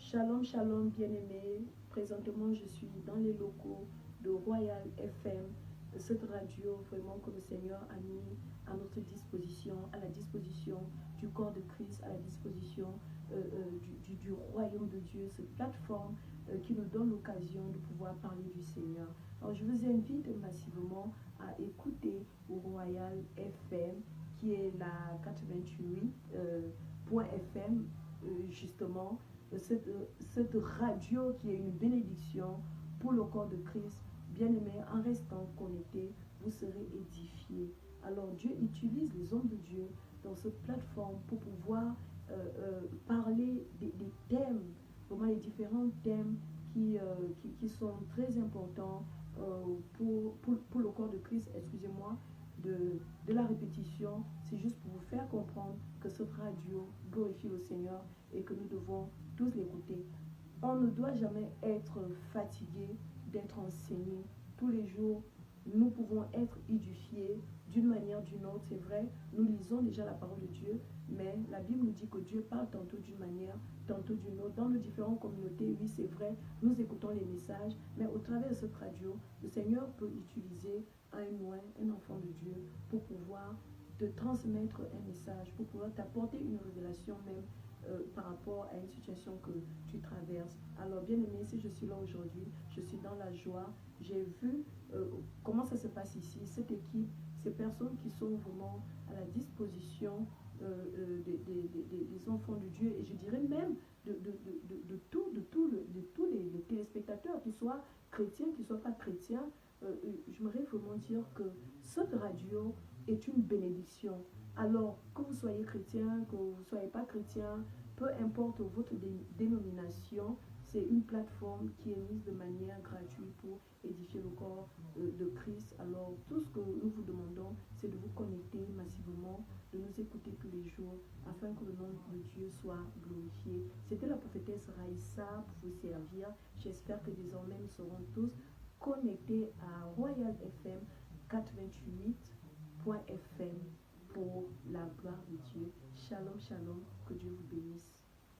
Shalom, shalom, bien-aimés. Présentement, je suis dans les locaux de Royal FM, cette radio vraiment que le Seigneur a mis à notre disposition, à la disposition du corps de Christ, à la disposition du royaume de Dieu, cette plateforme qui nous donne l'occasion de pouvoir parler du Seigneur. Alors, je vous invite massivement à écouter Royal FM, qui est la 88.fm, justement, cette radio qui est une bénédiction pour le corps de Christ. Bien-aimé, en restant connecté, vous serez édifiés. Alors Dieu utilise les hommes de Dieu dans cette plateforme pour pouvoir parler des thèmes, vraiment les différents thèmes qui sont très importants pour le corps de Christ. Excusez-moi de la répétition, c'est juste pour vous faire comprendre que cette radio glorifie le Seigneur et que nous devons tous l'écouter. On ne doit jamais être fatigué d'être enseigné. Tous les jours, nous pouvons être édifiés d'une manière ou d'une autre. C'est vrai, nous lisons déjà la parole de Dieu, mais la Bible nous dit que Dieu parle tantôt d'une manière, tantôt d'une autre. Dans nos différentes communautés, oui, c'est vrai, nous écoutons les messages, mais au travers de cette radio, le Seigneur peut utiliser un enfant de Dieu pour pouvoir te transmettre un message, pour pouvoir t'apporter une révélation même par rapport à une situation que tu traverses. Alors bien aimé, si je suis là aujourd'hui, je suis dans la joie. J'ai vu comment ça se passe ici, cette équipe, ces personnes qui sont vraiment à la disposition des enfants de Dieu, et je dirais même de tous les téléspectateurs, qu'ils soient chrétiens, qu'ils ne soient pas chrétiens. J'aimerais vraiment dire que cette radio est une bénédiction. Alors, que vous soyez chrétien, que vous ne soyez pas chrétien, peu importe votre dénomination, c'est une plateforme qui est mise de manière gratuite pour édifier le corps de Christ. Alors, tout ce que nous vous demandons, c'est de vous connecter massivement, de nous écouter tous les jours, afin que le nom de Dieu soit glorifié. C'était la prophétesse Raïssa pour vous servir. J'espère que désormais nous serons tous connectés à Royal FM 88.fm pour la gloire de Dieu. Shalom, shalom, que Dieu vous bénisse.